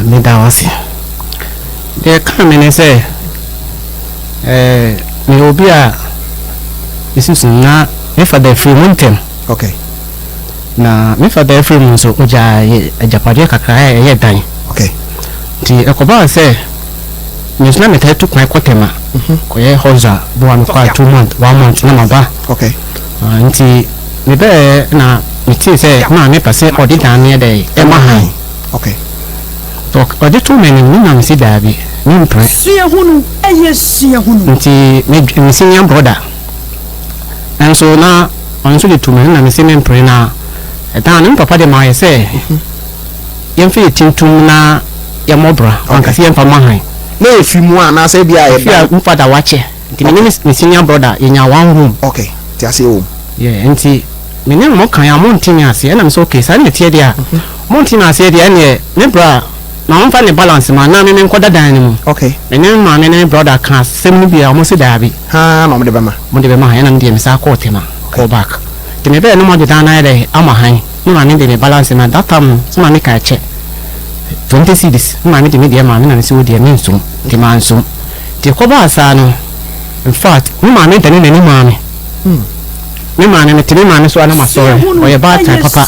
me da wasi de come ne say me obi a isusu na me for the free mountain. Okay. Na me for the free mountain so oja ajapade kakra ye dan. Okay. Ti ekoba say me sna me try to my kwatema. Koye hoza bo am kwa 2 months 1 month na maba. Okay. Nti me be na me ti say na me pase odi dan ne dey e ma han. Okay. So odi too many ni na me si da bi. Me mpre. Sia hunu eye sia hunu. Nti me senior brother. And so na on so the two men na me si me mpre na etan ne papa de ma say yemfe tintum na ya mobra anka si yemfa ma han. Na efimu ana say bia e bia mfada wache. Nti me senior brother yenya one room. Okay. Ti ase home. Yeah, nti me ne mo kan ya mo ntimi ase na me so okay sa ne tie dia. Mo ntimi ase dia ne me bra na mo fa ne balance ma na me nkoda dan ni mu. Okay. Me ne ma me ne brother kan sem ni bia mo se da bi. Ha na mo de bema. Mo de bema ya na me de me sa ko tema. Call back. Ti me be no mo de dan na ile ama han. Ni ma me de balance ma that time so ma me ka che 20 cedis. Ni ma me de me de ma me na se wo de me nsum. Ti ma nsum. Ti ko ba sa no. In fact, ni ma me de ni ma me. Me man me tiri man so ana masore oye batan papa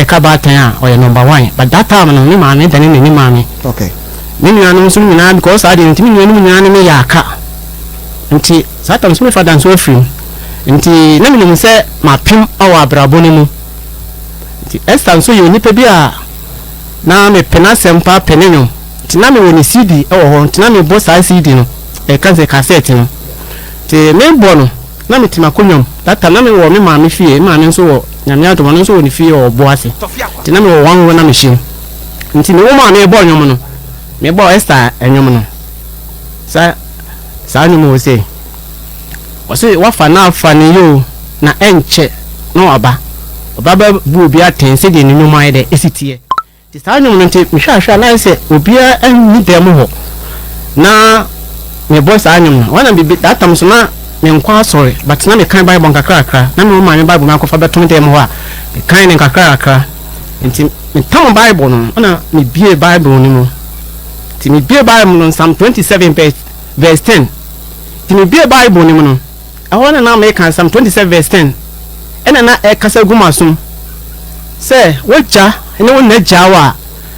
ka batan a oye number 1 but that time no me man me tani ni man. Okay. Me nuanu so nyina because I didn't me nuanu nyina me ya aka nti satan so me fa dan so free nti na me nim se mapem awa abrabo ni mu nti Esther so yo nipa bi a na me pena SOMPA penenyo nti na me woni CD e wo ho nti na me bo sa CD no e kan se cassette no nti me bo no na me tima konyom data na me wo me ma me fie ma me nso wo nyame adomo no nso wo ni fie obo ase ti na me wo wan wo na me him nti me wo ma me bo nyom no me bo Esther enyom no sa nyom wo se wa fa na fa ni yo na enche no aba ba bu obi aten se de ni nyom aye de esitie ti sa nyom no nti me hwa na se obi a ni dem ho na me bo sa nyom no wana bibi data mo so na me nkwa sorry but na me kan Bible nkakra na me ma me Bible na kofa betom dem ho a me kan ne nkakra nti me tam Bible no na me bie Bible ni mu ti me bie Bible no Psalm 27 verse 10 ti me bie Bible ni mu no ahona na me kan Psalm 27 verse 10 ena na e kasa gumasum se woja ene wona jawa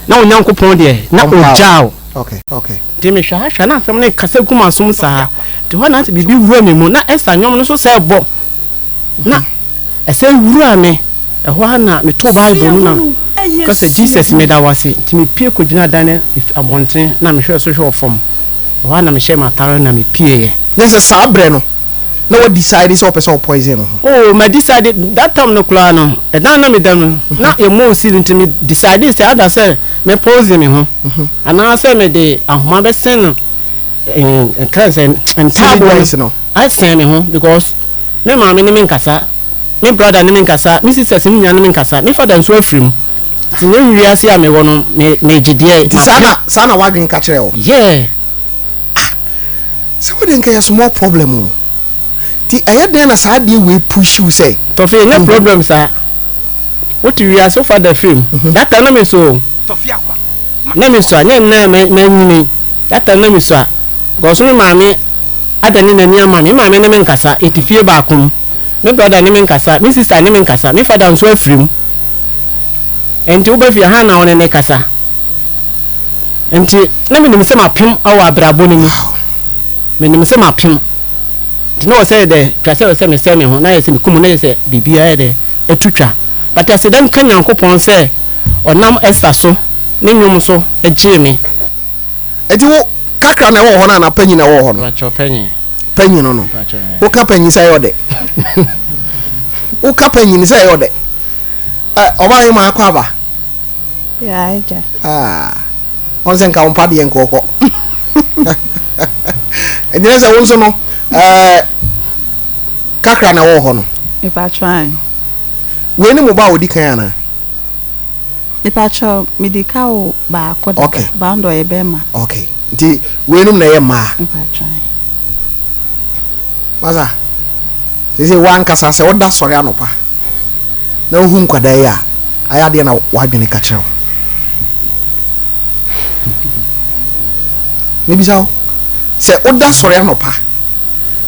na onyankopon de na ojawo. Okay. Ti me hwa na asem ne kasa gumasum sa ti ho na bibi wura me mu na Esther nyom no so se bo na ese wura me e ho na me to Bible no na kasa Jesus me da wase ti me pie ko gina dan abonten na me hwe so hwe ofom ho na me hye matare na me pie ye yes sa bre no na what decide so person poison no oh my decide that time no kula no e dan na me dan na e mo si nti me decide say ada say me pose me ho ana say me de ahoma be sen can say and voice no I say me ho because me ma me ni me nkasa me brother ni me nkasa me sister ni nya ni me nkasa me father nso afrim ti ne wiase a me wo no me gidie ti sana wadwen ka kire wo yeah so we dey small problem o ti ayede na sa de we push you say to fe no problem sir what we are so far the film that time me so to fi akwa na me so anya na me nyini that time me so go so me ma me adani na nia ma me ne me nkasa etifie ba akom me brother ne me nkasa me sister ne me nkasa me father nso afrim enti oba fi ha na one ne kasa enti na me nim se mapem awa abrabo ne mu me nim se mapem ti no say de twase say me say me ho na ye se me kum na ye se bibia ye de etutwa but asedam kan yankopon say onam Esther so ne nyum so egie me eti wo kakra na wo ho na panyi na wo ho no racho panyi no wo ka panyi say ode wo ka panyi ni say ode oba yi ma akwa ba ya eja on sen ka on pa de nkoko ejina say wonso no kakra na wo ho no if I try we ni mo ba odi kan ana Ipacho medical ba koda okay. Ba ndo ye bema. Okay. Nti wenum na ye ma. Ipacho. Maza. Sisi wan kasa se oda sori anopa. Na hu nkwada ya. Aya de na wadwene ka kire. maybe so say oda sori anopa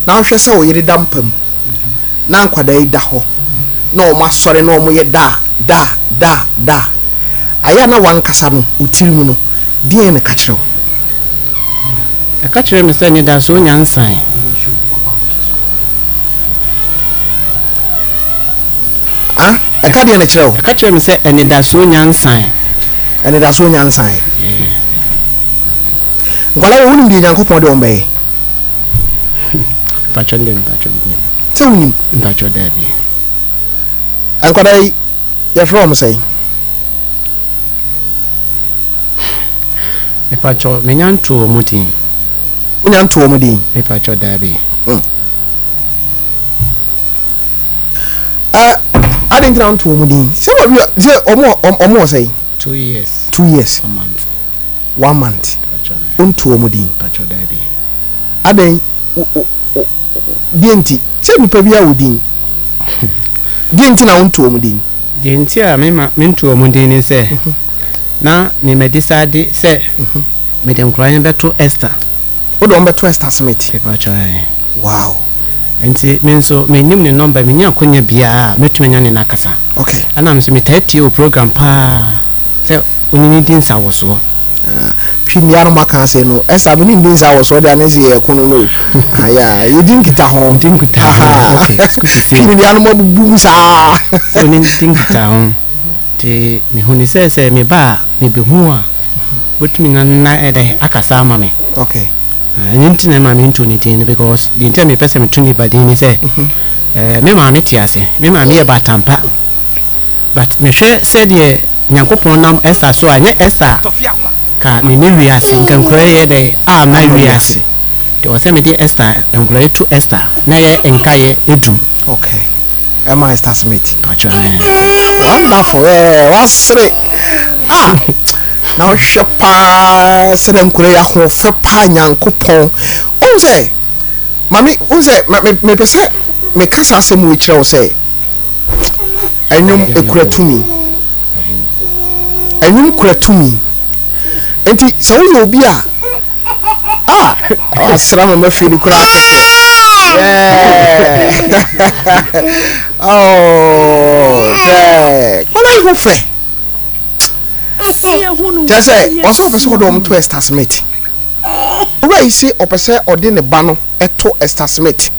na hwe se o yiri dampam na nkwada yi da ho na o ma sori na o mo ye da aya na wan kasa no utiri mu no die na ka kire o e ka kire me se ni da so nyansan e ka die na kire o e ka kire me se eni da so nyansan ngwala wo nim di Nyankopon de ombe pachonde so nim ndacho da bi ankwada yi ya from say e pacho menyanto omudin unyanto omudin e pacho da bi adin ground to omudin say omo say 2 years 2 years 1 month unto omudin pacho da bi adin dienti say nipa bia wodin dienti na unto omudin dienti a me nto omudin ni say na me medicide say me dem kranye beto Esther o do beto Esther Smith pacho wow enti me nso me nim ne number me nya konya bia metuma nya ne nakasa okay ana me so me tattoo program pa say onini din sa woso twini anu maka say no Esther me din sa woso de anese ye kunu no aya you din kita ho okay twini anu mabubu sa onini din kita ho te me huni say me ba me be hu a botumi na ede akasa ama me okay anyinti na ma me nto ni tin because the entire me person me tuni ba din ni say me ma me tiase me ma me ye batampa but me hwe said ye Nyankopon nam Esther so anye Esther ka me ni wiase nkankure ye de a ma wiase de o say me de Esther nkankure to Esther na ye enka ye edum okay Emma Esther Smith pacho wonderful wasre na o shepa se dem kure ya ho fe pa Nyankopon o say mami o say me pese me kasa asem we kire o say enyum ekura tumi enyum kura tumi enti so we obi a asra mama feel kura What you fe just say also person do to Esther Smith right say opese ode ne ba no eto Esther Smith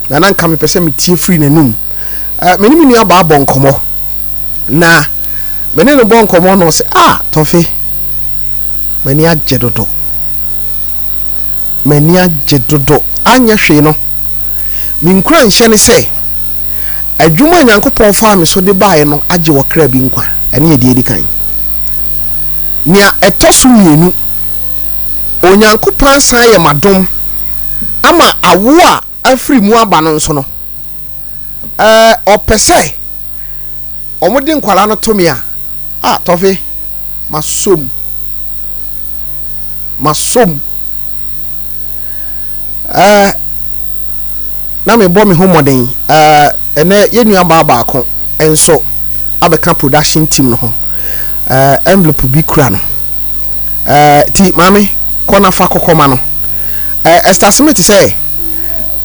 na nka me pese me tie free nanum meni me nua ba bonkomo na meni no bonkomo no say tofe meni ajedodo anya hwe no me nkura nhye ne say adwuma Nyankopon fa me so de baaye no age wo kra bi nkwa ene ye di kan nia etoso mienu Onyankopon san ye madom ama awo a afri mu aba no nso no opese omode nkwala no to me a tofe masom na me bo me homoden ene yenua baba ko enso abeka production team no ho envelope bi kura no ti mami kona fa kokoma no Esther Smith say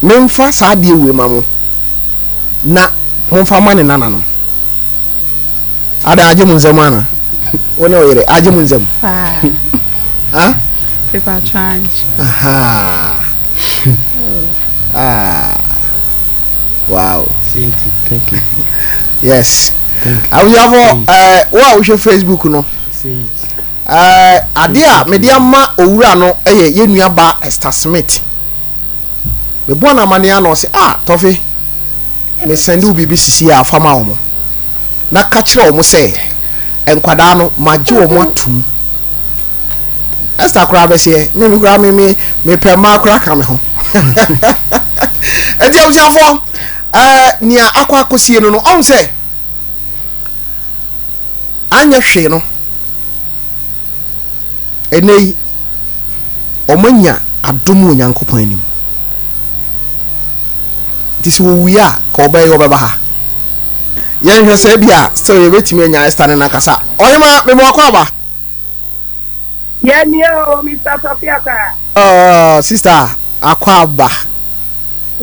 memfa saade ewe mamu na momfa mane nana no ada aje munzam ana wona oyere aje munzam paper change wow thank you yes I will have wow show Facebook no adia media ma owura no ye nua ba Esther Smith me bona mania no say tofe me send u bibi sisi a fama omo na ka kire omo say enkwada no maje omo atum Esther kura be say me kura me pe ma kura ka me ho e dia usiafo nia akwa akosie no on say anya hwe no enei omanya adomu Onyankopon anim tisi wo a ka obeba ha yen hwe se bia still ye betimi anya Esther na kasa oyema me mo akwa ba ye ni o Mr. Sofia ka Sister Akwaba.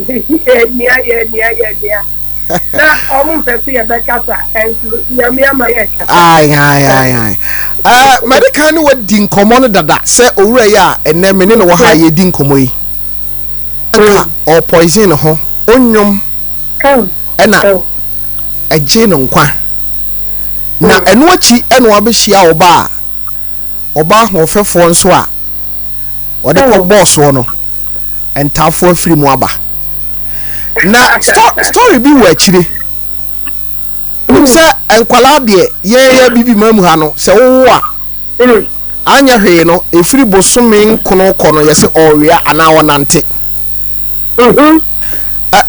Yeah. Na omu pese ya bekasa enso nyamia ma ye kasa. Aye. Medical ni we di nkomo no dada se owura ya enne me ne no ha ye di nkomo yi. Aka o poison ho onyom ena eje no nkwa. Na eno achi eno abehia oba ho fefo nso a ode ko boss wo no entafo afiri mu aba. Na story bi wa chire se enkwala de ye bibi mamu ha no se wo a anya hwe no efiri bosome nkono kono ye se owia ana wonante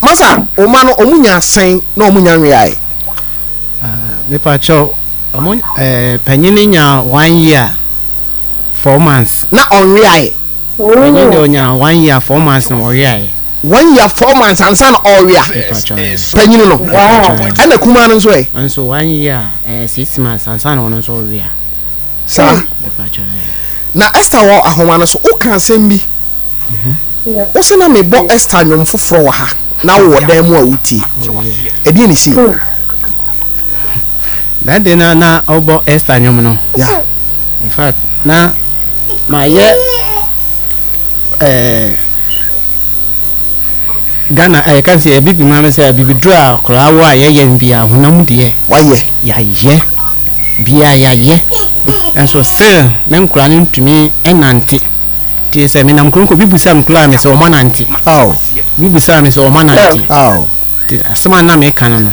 masa o ma no omunya asen na omunya nwiae me pa cho panyini nya 1 year 4 months na onwiae panyini onya 1 year 4 months na onwiae 1 year 4 months and son owia panyini no ana kuma no so so 1 year 6 months and son no so owia sa na Esther wo ahoma no so o kan sembi o se na me bo Esther nyom foforo wa ha na wo dan mu a wuti edi ni si that day na obo Esther nyom no yeah in fact na ma ye Ghana can say bibi mama say bibi draw kra wa ye bia honam de wa ye bia ye and so say men kra ni ntumi enante ti say me nam kronko bibi sam kra me say o manante bibi sam me say o manante ti asema na me kan no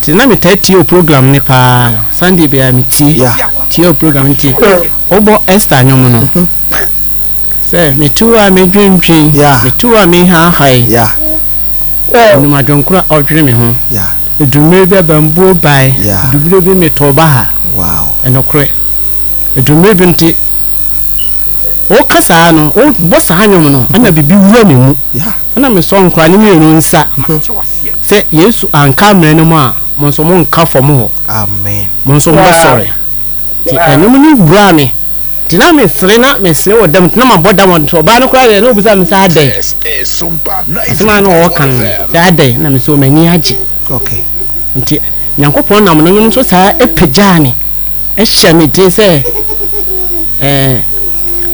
ti na me tati o program ni pa Sunday be am ti o program ti obo Esther nyom no say me tuwa me dwintwin me tuwa me ha no ma jonkura odwene me ho edume be bambo bai dubire be me toba ha enokre edume be nti o kasa no o bosa hanyom no ana bibi wura me mu ana me so nkra ne me no nsa se Yesu anka mre no mu a mo so mo nka fo mo amen mo so mo sorry ti enyom ni wura me tina me sre wo dam tina ma boda mo to ba no kra no bisa me sa dai SOMPA asema no wo kan sa dai na me so mani age okay nti nyankopon nam no nyum so sa epagya me ehye me de se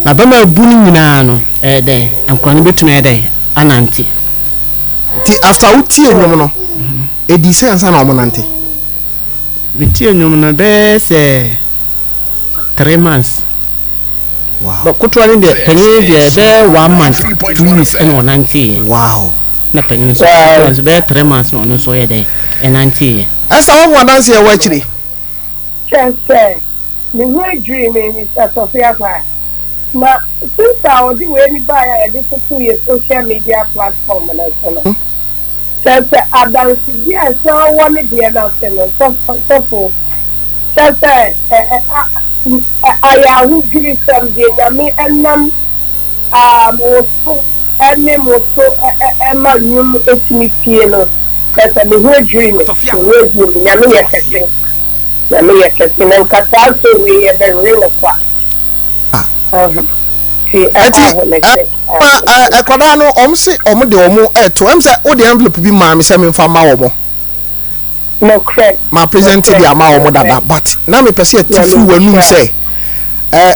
ma ba ma bu ni nyina no dai enkwa no betumi dai ananti ti after uti enyom no edi se ansa na omonante biti enyom no be se 3 months. Wow. But kutwani de penny de 1 month 2 weeks and 90. Wow. Na penny so was be 3 months no so ye dey 90. Asa wo dance ye wachiri. Chese. Me we dream in Mr. Sophia Fa. Na since I was doing any buy a different social media platform and so. Chese adansi dia so one dey na so Chese I who give some Yami and them also and them also Emma Yum Etimi Piano. That's a new dream. Yami Yakin and Catal, we have been real of what. Ekwadano omse omde omo eto emse o de envelope bi ma me se me fa ma omo no credit ma present the ama omo dada but na me pese atifi wanum se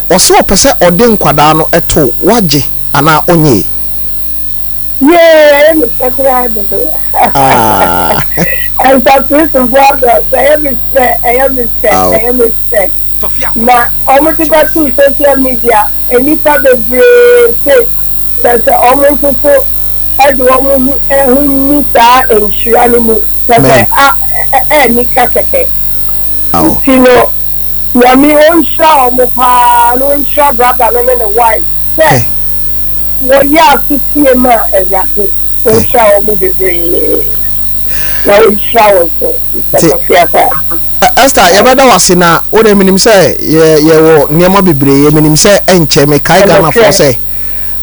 oso pese ode nkwada no eto waje ana onye yeah me subscribe and that's the brother I understand na almost got to social media anytime they say that almost so everyone who needs and shrianimu ni kakeke you know yami on show mo pa no on show brother and the wife say what ya to see ma exactly on show mo be no show so Esther yabada wase na o de minim se ye wo niema bebre ye minim se enche me kai Ghana for say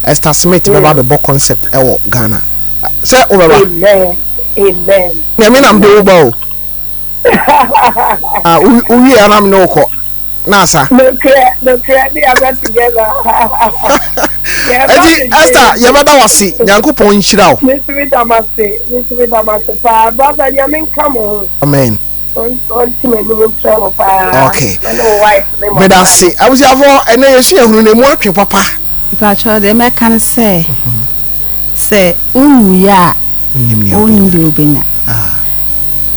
Esther Smith baba be concept e wo Ghana se o baba amen me na mdo ba o uwi anam no ko na sa no credit I got together Esther, you better was see. Nyankopon nhyira wo. Mr. Damase, pa, brother, you mean come on. Amen. Okay. But I see. I was avo and I see who ne mu atwe papa. Pacho de me kan say. Say ya unu de obenya.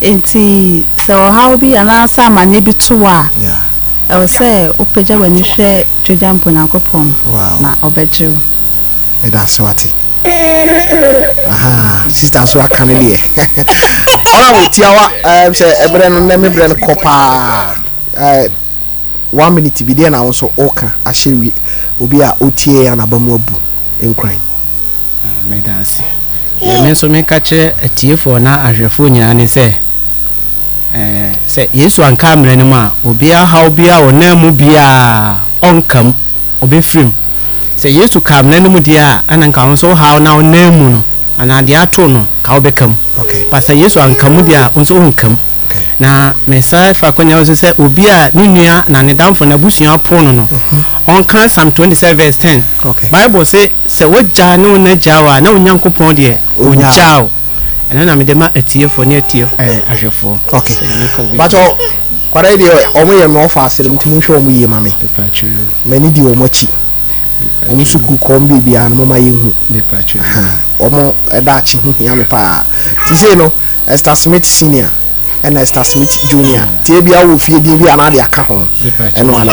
Enti so how be anansa amane bi to a. Yeah. I will say opeja wani hwe twejampo Nyankopon. Wow. Na obejew. That's what. Aha, sister so akane de. Ona we tiawa say ebre no na me bre no kopa 1 minute bi de na won so oka ahyewi obi a otie ya na bamu abu enkran. Me dance. Me so me ka che atiefo na ahwefo nyina ne say say Yesu anka mre ne ma obi a ha obi a onamu bia onkam obefrim. Say Yesu kam na nemu dia ananka won so ha na onamu no ana dia ato no ka obekam. Okay. Pastor Yesu ankamu dia won so onkam. Na mesa fa kwanya wo say obi a ne nua na ne damfo na busua pono no. On kan Psalm 27 verse 10. Okay. Bible say wogja ne na jawa na onyankopon de onjao. Ena na me de ma atiefo ne atio ahwefo. Okay. But kwara de omo ye me ofa asere mtimu hwe omo ye mame. Bepachu. Mani di omo chi. Omo suku kom bibia no mama yehu. Bepachu. Omo eda chi hia me pa. Ti say no Esther Smith senior and Esther Smith junior. Tie bia wo fie di bia na de aka ho. Eno ana.